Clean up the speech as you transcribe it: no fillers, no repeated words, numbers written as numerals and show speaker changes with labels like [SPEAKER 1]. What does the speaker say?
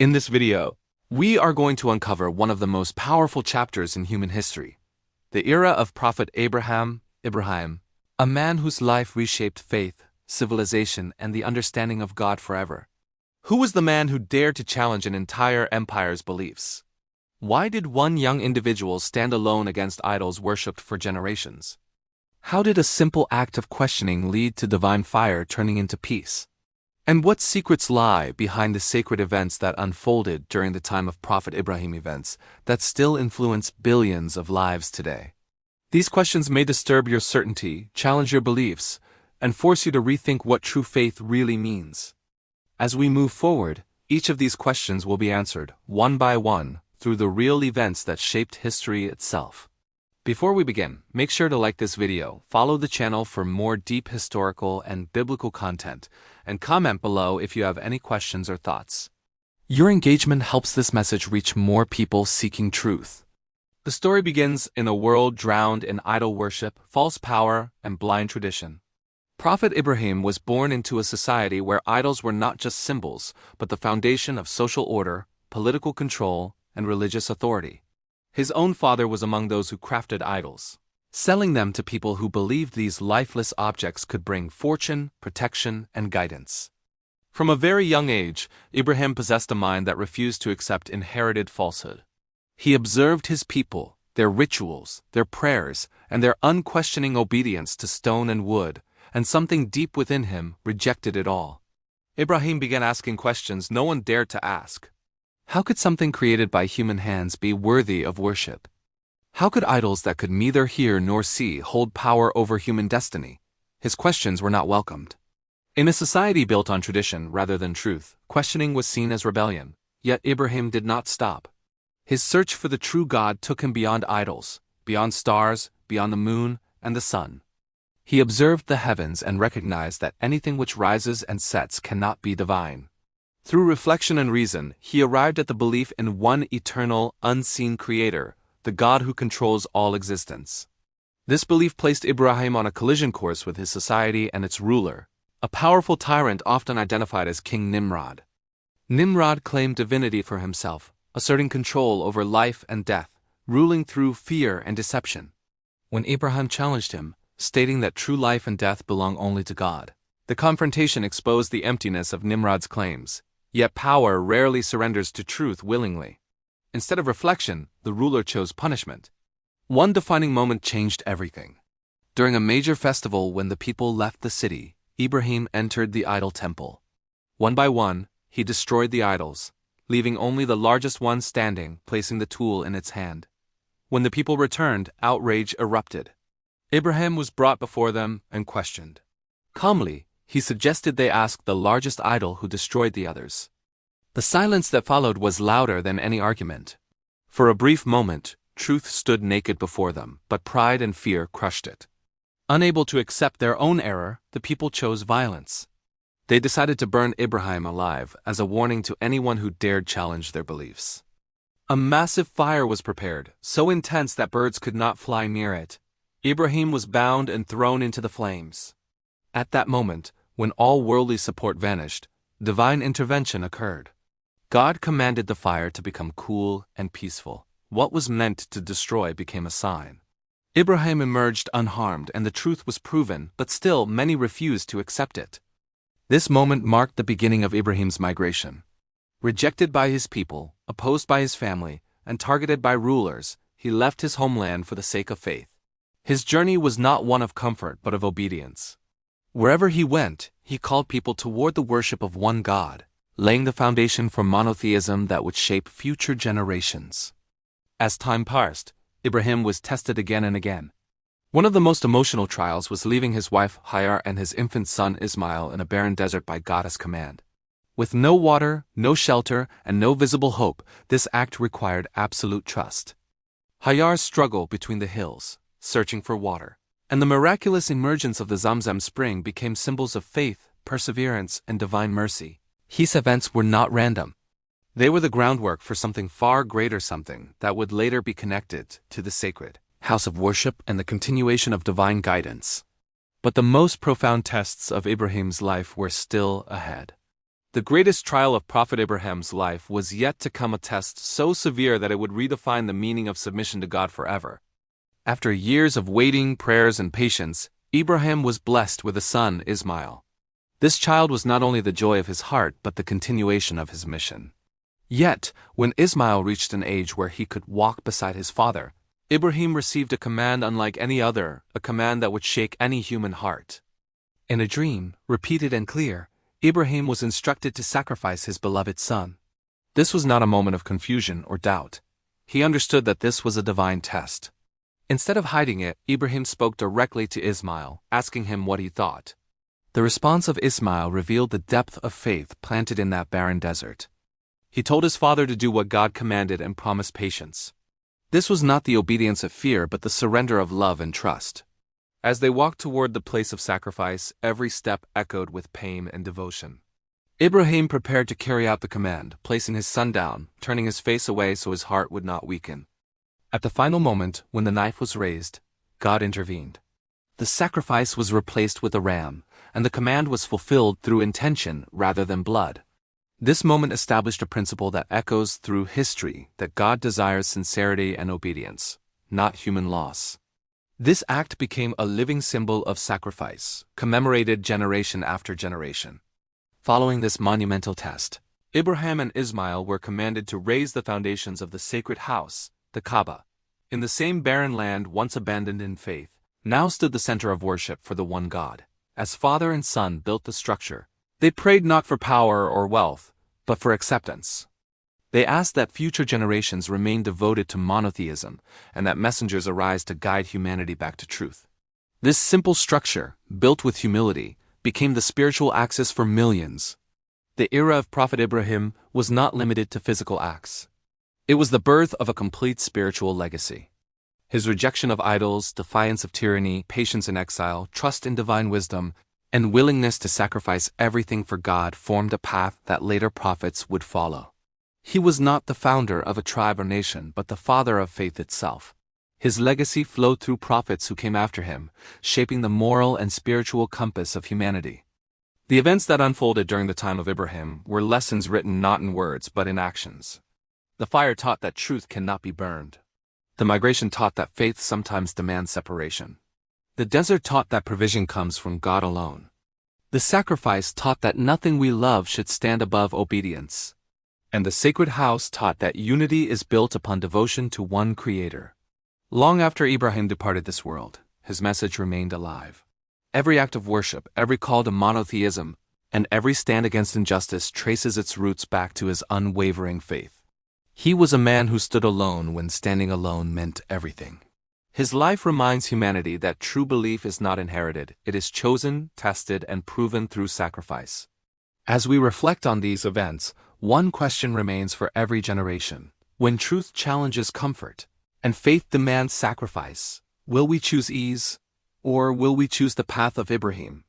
[SPEAKER 1] In this video, we are going to uncover one of the most powerful chapters in human history, the era of Prophet Ibrahim, a man whose life reshaped faith, civilization, and the understanding of God forever. Who was the man who dared to challenge an entire empire's beliefs? Why did one young individual stand alone against idols worshipped for generations? How did a simple act of questioning lead to divine fire turning into peace? And what secrets lie behind the sacred events that unfolded during the time of Prophet Ibrahim, events that still influence billions of lives today? These questions may disturb your certainty, challenge your beliefs, and force you to rethink what true faith really means. As we move forward, each of these questions will be answered, one by one, through the real events that shaped history itself. Before we begin, make sure to like this video, follow the channel for more deep historical and biblical content, and comment below if you have any questions or thoughts. Your engagement helps this message reach more people seeking truth. The story begins in a world drowned in idol worship, false power, and blind tradition. Prophet Ibrahim was born into a society where idols were not just symbols, but the foundation of social order, political control, and religious authority. His own father was among those who crafted idols, selling them to people who believed these lifeless objects could bring fortune, protection, and guidance. From a very young age, Ibrahim possessed a mind that refused to accept inherited falsehood. He observed his people, their rituals, their prayers, and their unquestioning obedience to stone and wood, and something deep within him rejected it all. Ibrahim began asking questions no one dared to ask. How could something created by human hands be worthy of worship? How could idols that could neither hear nor see hold power over human destiny? His questions were not welcomed. In a society built on tradition rather than truth, questioning was seen as rebellion. Yet Ibrahim did not stop. His search for the true God took him beyond idols, beyond stars, beyond the moon and the sun. He observed the heavens and recognized that anything which rises and sets cannot be divine. Through reflection and reason, he arrived at the belief in one eternal, unseen creator, the God who controls all existence. This belief placed Ibrahim on a collision course with his society and its ruler, a powerful tyrant often identified as King Nimrod. Nimrod claimed divinity for himself, asserting control over life and death, ruling through fear and deception. When Ibrahim challenged him, stating that true life and death belong only to God, the confrontation exposed the emptiness of Nimrod's claims. Yet power rarely surrenders to truth willingly. Instead of reflection, the ruler chose punishment. One defining moment changed everything. During a major festival when the people left the city, Ibrahim entered the idol temple. One by one, he destroyed the idols, leaving only the largest one standing, placing the tool in its hand. When the people returned, outrage erupted. Ibrahim was brought before them and questioned. Calmly, he suggested they ask the largest idol who destroyed the others. The silence that followed was louder than any argument. For a brief moment, truth stood naked before them, but pride and fear crushed it. Unable to accept their own error, the people chose violence. They decided to burn Ibrahim alive as a warning to anyone who dared challenge their beliefs. A massive fire was prepared, so intense that birds could not fly near it. Ibrahim was bound and thrown into the flames. At that moment, when all worldly support vanished, divine intervention occurred. God commanded the fire to become cool and peaceful. What was meant to destroy became a sign. Ibrahim emerged unharmed and the truth was proven, but still many refused to accept it. This moment marked the beginning of Ibrahim's migration. Rejected by his people, opposed by his family, and targeted by rulers, he left his homeland for the sake of faith. His journey was not one of comfort but of obedience. Wherever he went, he called people toward the worship of one God, laying the foundation for monotheism that would shape future generations. As time passed, Ibrahim was tested again and again. One of the most emotional trials was leaving his wife Hajar and his infant son Ismail in a barren desert by God's command. With no water, no shelter, and no visible hope, this act required absolute trust. Hajar's struggle between the hills, searching for water, and the miraculous emergence of the Zamzam spring became symbols of faith, perseverance, and divine mercy. These events were not random. They were the groundwork for something far greater, something that would later be connected to the sacred house of worship and the continuation of divine guidance. But the most profound tests of Ibrahim's life were still ahead. The greatest trial of Prophet Ibrahim's life was yet to come, a test so severe that it would redefine the meaning of submission to God forever. After years of waiting, prayers, and patience, Ibrahim was blessed with a son, Ismail. This child was not only the joy of his heart but the continuation of his mission. Yet, when Ismail reached an age where he could walk beside his father, Ibrahim received a command unlike any other, a command that would shake any human heart. In a dream, repeated and clear, Ibrahim was instructed to sacrifice his beloved son. This was not a moment of confusion or doubt. He understood that this was a divine test. Instead of hiding it, Ibrahim spoke directly to Ismail, asking him what he thought. The response of Ismail revealed the depth of faith planted in that barren desert. He told his father to do what God commanded and promised patience. This was not the obedience of fear but the surrender of love and trust. As they walked toward the place of sacrifice, every step echoed with pain and devotion. Ibrahim prepared to carry out the command, placing his son down, turning his face away so his heart would not weaken. At the final moment, when the knife was raised, God intervened. The sacrifice was replaced with a ram, and the command was fulfilled through intention rather than blood. This moment established a principle that echoes through history, that God desires sincerity and obedience, not human loss. This act became a living symbol of sacrifice, commemorated generation after generation. Following this monumental test, Ibrahim and Ismail were commanded to raise the foundations of the sacred house, the Kaaba. In the same barren land once abandoned in faith, now stood the center of worship for the one God. As father and son built the structure, they prayed not for power or wealth, but for acceptance. They asked that future generations remain devoted to monotheism, and that messengers arise to guide humanity back to truth. This simple structure, built with humility, became the spiritual axis for millions. The era of Prophet Ibrahim was not limited to physical acts. It was the birth of a complete spiritual legacy. His rejection of idols, defiance of tyranny, patience in exile, trust in divine wisdom, and willingness to sacrifice everything for God formed a path that later prophets would follow. He was not the founder of a tribe or nation, but the father of faith itself. His legacy flowed through prophets who came after him, shaping the moral and spiritual compass of humanity. The events that unfolded during the time of Ibrahim were lessons written not in words but in actions. The fire taught that truth cannot be burned. The migration taught that faith sometimes demands separation. The desert taught that provision comes from God alone. The sacrifice taught that nothing we love should stand above obedience. And the sacred house taught that unity is built upon devotion to one Creator. Long after Ibrahim departed this world, his message remained alive. Every act of worship, every call to monotheism, and every stand against injustice traces its roots back to his unwavering faith. He was a man who stood alone when standing alone meant everything. His life reminds humanity that true belief is not inherited, it is chosen, tested, and proven through sacrifice. As we reflect on these events, one question remains for every generation. When truth challenges comfort, and faith demands sacrifice, will we choose ease, or will we choose the path of Ibrahim?